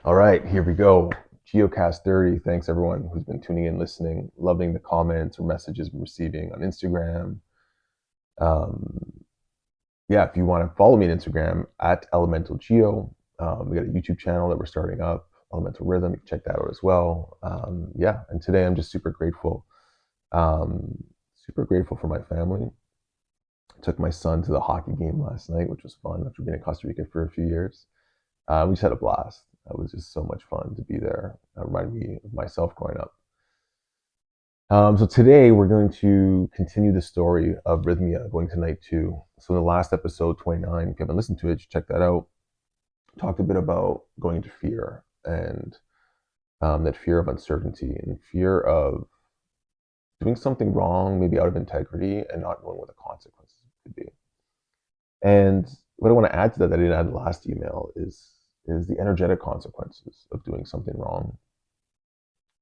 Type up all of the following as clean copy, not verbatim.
All right, here we go. Giocast 30. Thanks everyone who's been tuning in, listening, loving the comments or messages we're receiving on Instagram. Um, yeah, if you want to follow me on Instagram at Elemental Geo, we got a YouTube channel that we're starting up, Elemental Rhythm. You can check that out as well. Yeah, and today I'm just super grateful. Super grateful for my family. I took my son to the hockey game last night, which was fun after being in Costa Rica for a few years. We just had a blast. It was just so much fun to be there. It reminded me of myself growing up. So today we're going to continue the story of Rythmia, going to night two. So in the last episode, 29, if you haven't listened to it, check that out. Talked a bit about going into fear and that fear of uncertainty and fear of doing something wrong, maybe out of integrity, and not knowing what the consequences could be. And what I want to add to that I didn't add in the last email is the energetic consequences of doing something wrong.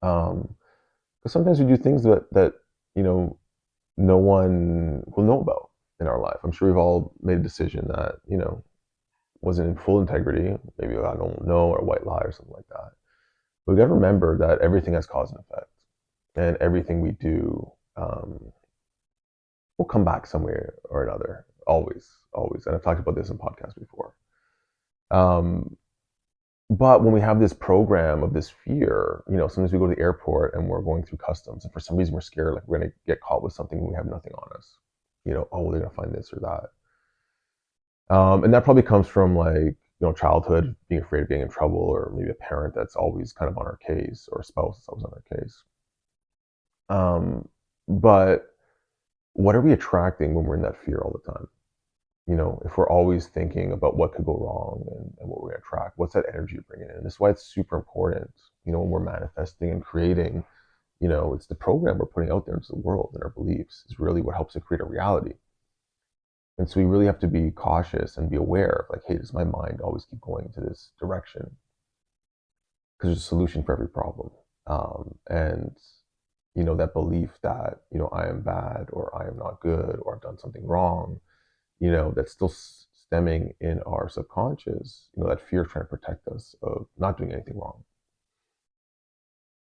Because sometimes we do things that you know no one will know about in our life. I'm sure we've all made a decision that wasn't in full integrity. Maybe I don't know, or a white lie or something like that. But we got to remember that everything has cause and effect, and everything we do will come back somewhere or another. Always, always. And I've talked about this in podcasts before. Um, But when we have this program of this fear, sometimes we go to the airport and we're going through customs, and for some reason we're scared, like we're gonna get caught with something and we have nothing on us. Oh, well, they're gonna find this or that. And that probably comes from like childhood, being afraid of getting in trouble, or maybe a parent that's always kind of on our case, or a spouse that's always on our case. But what are we attracting when we're in that fear all the time? If we're always thinking about what could go wrong and what we're going to attract, what's that energy you're bringing in? And this is why it's super important, when we're manifesting and creating, it's the program we're putting out there into the world, and our beliefs is really what helps to create a reality. And so we really have to be cautious and be aware of like, hey, does my mind always keep going into this direction? Because there's a solution for every problem. And that belief that, I am bad, or I am not good, or I've done something wrong, that's still stemming in our subconscious, that fear trying to protect us of not doing anything wrong.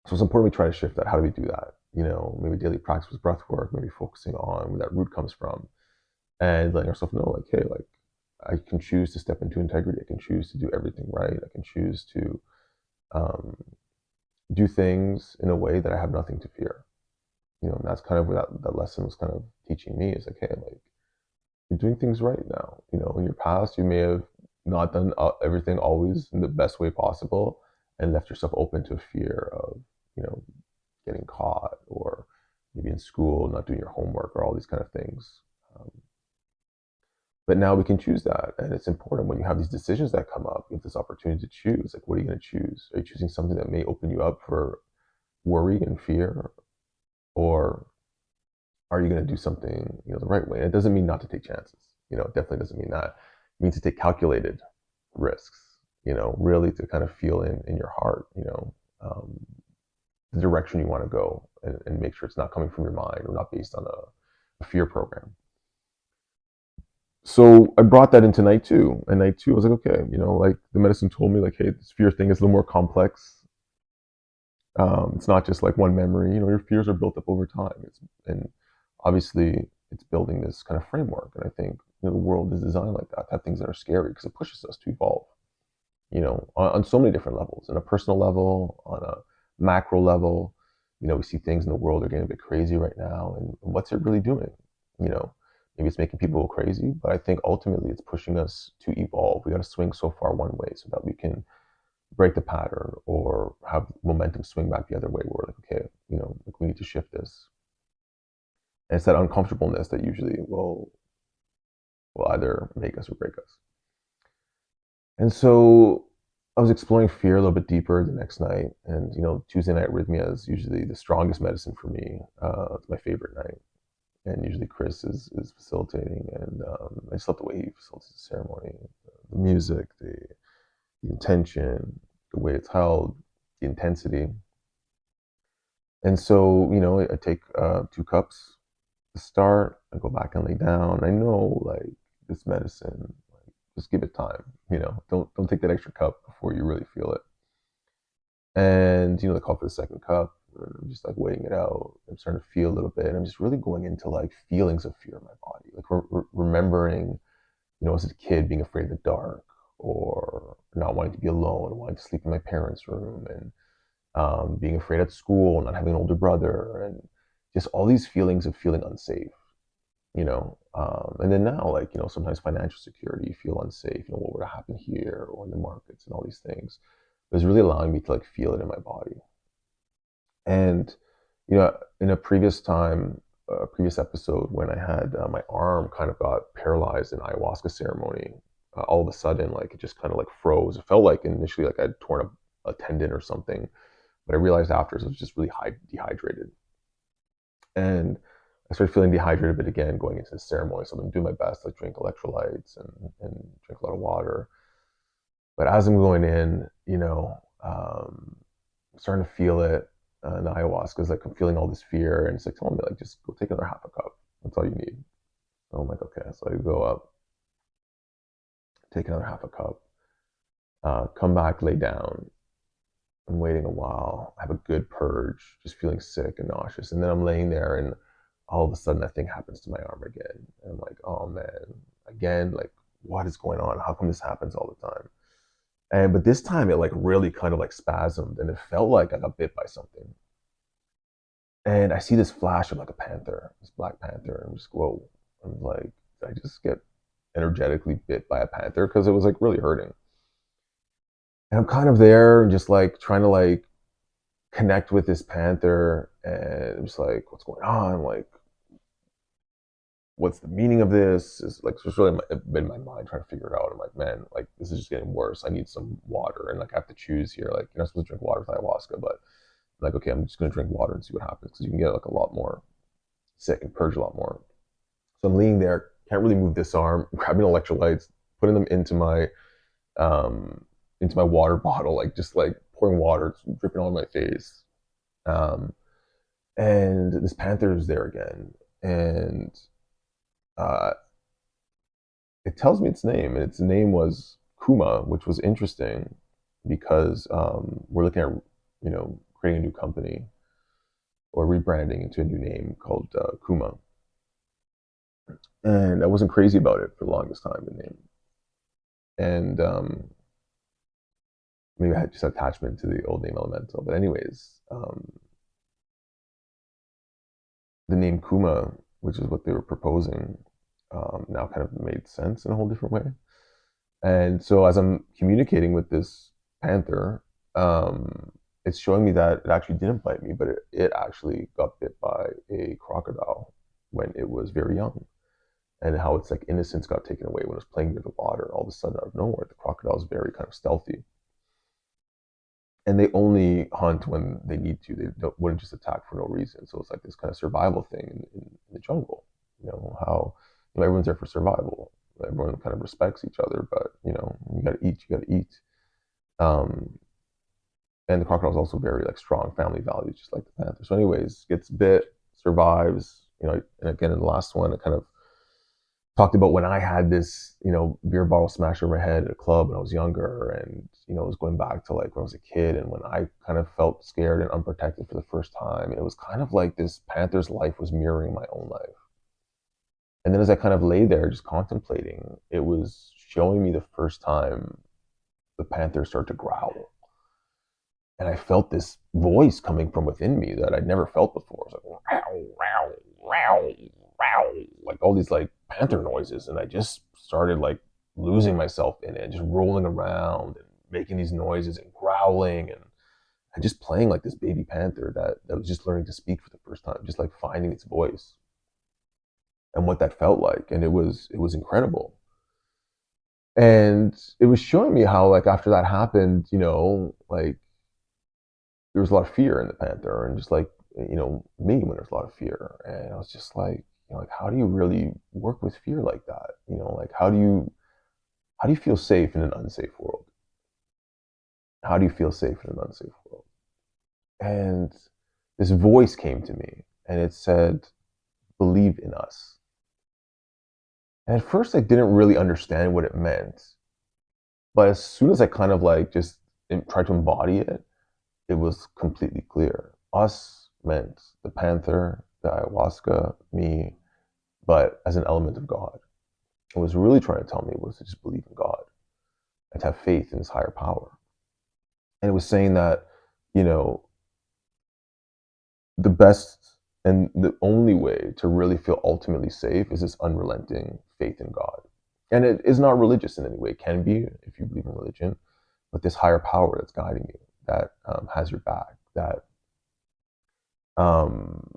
So it's important we try to shift that. How do we do that? Maybe daily practice with breath work, maybe focusing on where that root comes from, and letting ourselves know, like, hey, like, I can choose to step into integrity. I can choose to do everything right. I can choose to um, do things in a way that I have nothing to fear. And that's kind of what that lesson was kind of teaching me, is like, hey, like, you're doing things right now. In your past, you may have not done everything always in the best way possible, and left yourself open to fear of, you know, getting caught, or maybe in school not doing your homework, or all these kind of things. Um, but now we can choose that, and it's important when you have these decisions that come up. You have this opportunity to choose. Like, what are you going to choose? Are you choosing something that may open you up for worry and fear, or are you going to do something the right way? And it doesn't mean not to take chances. It definitely doesn't mean that. It means to take calculated risks. Really to kind of feel in your heart, the direction you want to go, and make sure it's not coming from your mind, or not based on a fear program. So I brought that into night two, and night two I was like, okay, like the medicine told me, like, hey, this fear thing is a little more complex. It's not just like one memory. Your fears are built up over time. And obviously it's building this kind of framework. And I think the world is designed like that, to have things that are scary, because it pushes us to evolve. On so many different levels, on a personal level, on a macro level. We see things in the world are getting a bit crazy right now, and what's it really doing? You know, Maybe it's making people crazy, but I think ultimately it's pushing us to evolve. We got to swing so far one way so that we can break the pattern, or have momentum swing back the other way. Where we're like, okay, like, we need to shift this. And it's that uncomfortableness that usually will either make us or break us. And so I was exploring fear a little bit deeper the next night. And Tuesday night Rythmia is usually the strongest medicine for me. It's my favorite night. And usually Chris is facilitating, and I just love the way he facilitates the ceremony, the music, the intention, the way it's held, the intensity. And so, I take 2 cups to start. I go back and lay down. I know, like, this medicine, like, just give it time. Don't take that extra cup before you really feel it. And they call for the second cup. And I'm just like waiting it out. I'm starting to feel a little bit. And I'm just really going into like feelings of fear in my body, like remembering, as a kid being afraid of the dark, or not wanting to be alone, wanting to sleep in my parents' room, and being afraid at school, not having an older brother, and just all these feelings of feeling unsafe. And then now, like, sometimes financial security, you feel unsafe, what would happen here or in the markets and all these things. It was really allowing me to like feel it in my body. And, in a previous time, a previous episode, when I had my arm kind of got paralyzed in ayahuasca ceremony, all of a sudden, like, it just kind of like froze. It felt like initially like I'd torn a tendon or something, but I realized afterwards I was just really dehydrated. And I started feeling dehydrated a bit again going into the ceremony. So I'm doing my best to like drink electrolytes and drink a lot of water. But as I'm going in, I'm starting to feel it. And the ayahuasca is like I'm feeling all this fear, and it's like telling me like just go take another half a cup. That's all you need. So I'm like, okay. So I go up, take another half a cup, come back, lay down. I'm waiting a while. I have a good purge, just feeling sick and nauseous, and then I'm laying there, and all of a sudden that thing happens to my arm again. And I'm like, oh man, again, like what is going on? How come this happens all the time? But this time it like really kind of like spasmed, and it felt like I got bit by something. And I see this flash of like a panther, this black panther, and I'm just whoa. I'm like, did I just get energetically bit by a panther? Because it was like really hurting. And I'm kind of there and just like trying to like connect with this panther, and I'm just like, what's going on? Like, what's the meaning of this? Is like just really in my mind trying to figure it out. I'm like, man, like this is just getting worse. I need some water, and like I have to choose here. Like you're not supposed to drink water with ayahuasca, but I'm like, okay, I'm just gonna drink water and see what happens because you can get like a lot more sick and purge a lot more. So I'm leaning there, can't really move this arm, grabbing electrolytes, putting them um into my water bottle, like just like pouring water, dripping on my face. Um, and this panther is there again, and uh, it tells me its name, and its name was Kuma, which was interesting because we're looking at creating a new company or rebranding into a new name called Kuma, and I wasn't crazy about it for the longest time, the name, and maybe I had just attachment to the old name Elemental, but anyways, the name Kuma, which is what they were proposing, now kind of made sense in a whole different way. And so as I'm communicating with this panther, it's showing me that it actually didn't bite me, but it actually got bit by a crocodile when it was very young. And how its like innocence got taken away when it was playing near the water. All of a sudden, out of nowhere, the crocodile is very kind of stealthy, and they only hunt when they need to. They wouldn't just attack for no reason. So it's like this kind of survival thing in the jungle. How everyone's there for survival. Everyone kind of respects each other, but you got to eat. You got to eat. Um, and the crocodile is also very like strong family values, just like the panther. So, anyways, gets bit, survives. And again in the last one, it kind of talked about when I had this, beer bottle smashed over my head at a club when I was younger, and it was going back to like when I was a kid, and when I kind of felt scared and unprotected for the first time. And it was kind of like this panther's life was mirroring my own life. And then as I kind of lay there just contemplating, it was showing me the first time the panther started to growl, and I felt this voice coming from within me that I'd never felt before. It was like wow, wow, wow, wow, like all these like panther noises, and I just started like losing myself in it, just rolling around and making these noises and growling and just playing like this baby panther that was just learning to speak for the first time, just like finding its voice and what that felt like, and it was incredible. And it was showing me how like after that happened, like there was a lot of fear in the panther, and just like me when there's a lot of fear, and I was just like like how do you really work with fear like that, like how do you feel safe in an unsafe world? How do you feel safe in an unsafe world? And this voice came to me, and it said, believe in us. And at first I didn't really understand what it meant, but as soon as I kind of like just tried to embody it, it was completely clear. Us meant the panther, the ayahuasca, me, but as an element of God. What it was really trying to tell me was to just believe in God and to have faith in this higher power. And it was saying that, you know, the best and the only way to really feel ultimately safe is this unrelenting faith in God. And it is not religious in any way. It can be if you believe in religion, but this higher power that's guiding you, that has your back, that um,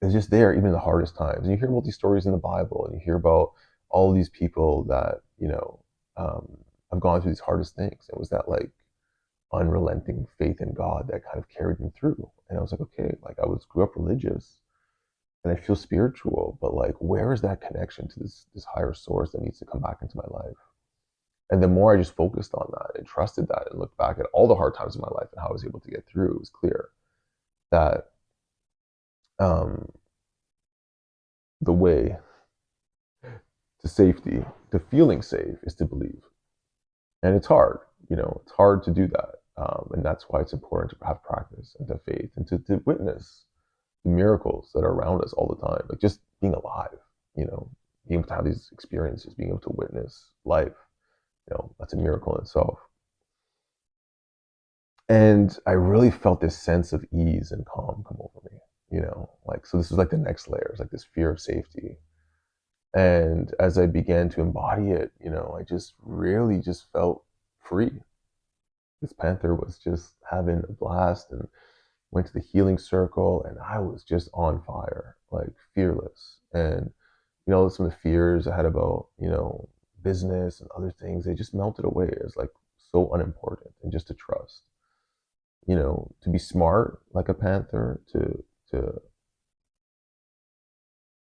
is just there even in the hardest times. And you hear about these stories in the Bible, and you hear about all these people that have gone through these hardest things. It was that like unrelenting faith in God that kind of carried them through. And I was like, okay, like grew up religious, and I feel spiritual, but like, where is that connection to this higher source that needs to come back into my life? And the more I just focused on that and trusted that and looked back at all the hard times in my life and how I was able to get through, it was clear that um, the way to safety, to feeling safe, is to believe. And it's hard, it's hard to do that. And that's why it's important to have practice and to have faith and to witness the miracles that are around us all the time. Like just being alive, being able to have these experiences, being able to witness life, that's a miracle in itself. And I really felt this sense of ease and calm come over me, like, so this was like the next layer, it's like this fear of safety. And as I began to embody it, I just really just felt free. This panther was just having a blast and went to the healing circle, and I was just on fire, like fearless. And, some of the fears I had about, business and other things, they just melted away as like so unimportant, and just to trust, to be smart like a panther, to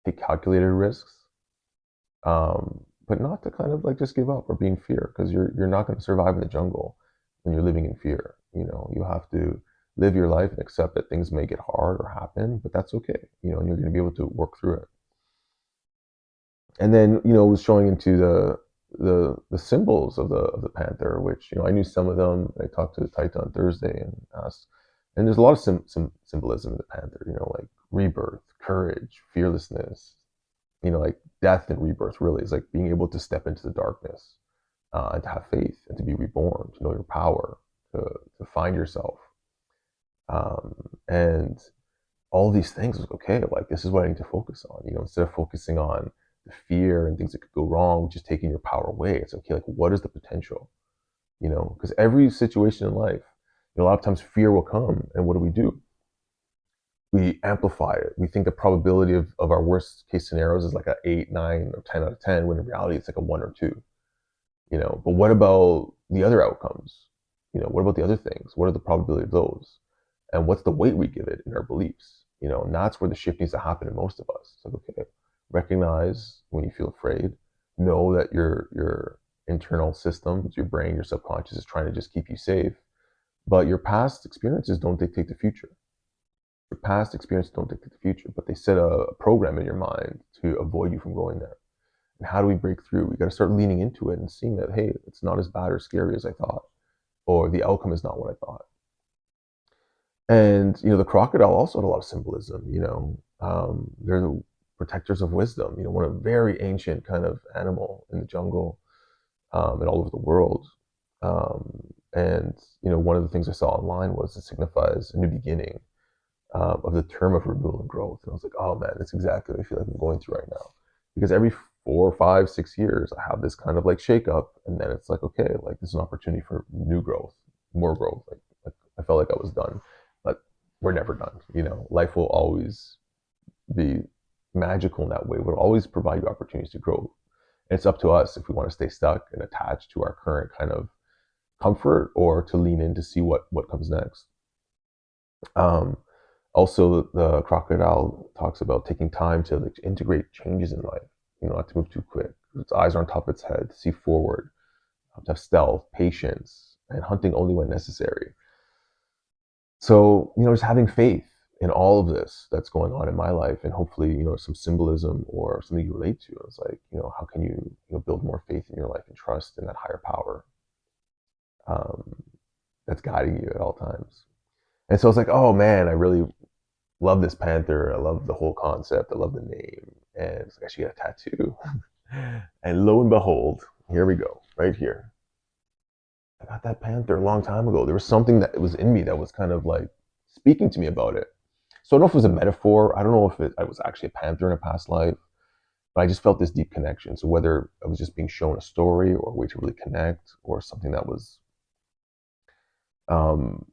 take calculated risks, but not to kind of like just give up or be in fear, because you're not going to survive in the jungle when you're living in fear. You have to live your life and accept that things may get hard or happen, but that's okay. And you're going to be able to work through it. And then it was showing into the symbols of the panther, which I knew some of them. I talked to the Taita on Thursday and asked, and there's a lot of symbolism in the panther. Like rebirth, courage, fearlessness. Like death and rebirth really is like being able to step into the darkness, and to have faith and to be reborn, to know your power, to find yourself, and all these things. Was okay, like this is what I need to focus on. Instead of focusing on the fear and things that could go wrong, just taking your power away. It's okay, like what is the potential? Because every situation in life, a lot of times fear will come, and what do? We amplify it. We think the probability of our worst case scenarios is like a 8, 9, or 10 out of 10, when in reality it's like a 1 or 2. But what about the other outcomes? What about the other things? What are the probability of those? And what's the weight we give it in our beliefs? And that's where the shift needs to happen in most of us. It's like, okay, recognize when you feel afraid. Know that your internal systems, your brain, your subconscious is trying to just keep you safe. But your past experiences don't dictate the future. Your past experiences don't dictate the future, but they set a program in your mind to avoid you from going there. And how do we break through? We got to start leaning into it and seeing that, hey, it's not as bad or scary as I thought, or the outcome is not what I thought. And the crocodile also had a lot of symbolism. They're the protectors of wisdom. One of a very ancient kind of animal in the jungle, and all over the world. And one of the things I saw online was it signifies a new beginning, of the term of renewal and growth. And I was like, oh man, that's exactly what I feel like I'm going through right now. Because every 4, 5, 6 years, I have this kind of like shake up, and then it's like, okay, like this is an opportunity for new growth, more growth. Like I felt like I was done, but we're never done. Life will always be magical in that way. It will always provide you opportunities to grow. And it's up to us if we want to stay stuck and attached to our current kind of comfort, or to lean in to see what comes next. Um, Also, the crocodile talks about taking time to like integrate changes in life, not to move too quick. Its eyes are on top of its head, to see forward, to have stealth, patience, and hunting only when necessary. So, just having faith in all of this that's going on in my life, and hopefully, some symbolism or something you relate to. It's like, how can you build more faith in your life and trust in that higher power, um, that's guiding you at all times. And so I was like, oh man, I really love this panther. I love the whole concept. I love the name. And it's like, I should get a tattoo. And lo and behold, here we go, right here. I got that panther a long time ago. There was something that was in me that was kind of like speaking to me about it. So I don't know if it was a metaphor. I don't know if I was actually a panther in a past life, but I just felt this deep connection. So whether I was just being shown a story or a way to really connect or something that was um,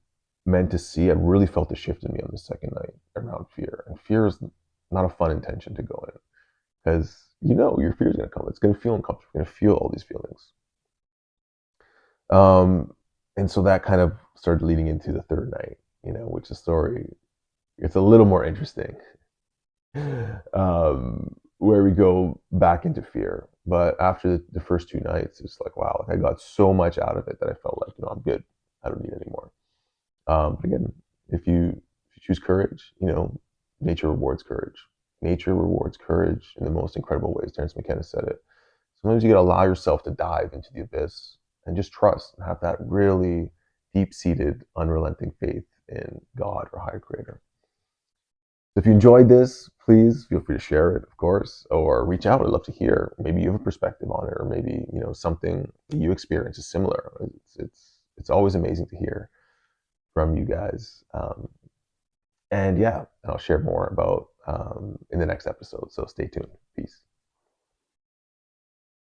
meant to see, I really felt the shift in me on the second night around fear. And fear is not a fun intention to go in because your fear is going to come. It's going to feel uncomfortable. You're going to feel all these feelings. Um, and so that kind of started leading into the third night, which the story it's a little more interesting, where we go back into fear. But after the first 2 nights, it's like, wow, like I got so much out of it that I felt like, I'm good. I don't need any more. But again, if you choose courage, nature rewards courage. Nature rewards courage in the most incredible ways. Terence McKenna said it. Sometimes you got to allow yourself to dive into the abyss and just trust and have that really deep-seated, unrelenting faith in God or higher creator. If you enjoyed this, please feel free to share it, of course, or reach out. I'd love to hear. Maybe you have a perspective on it, or maybe something that you experience is similar. It's always amazing to hear from you guys. And yeah, I'll share more about in the next episode. So stay tuned. Peace.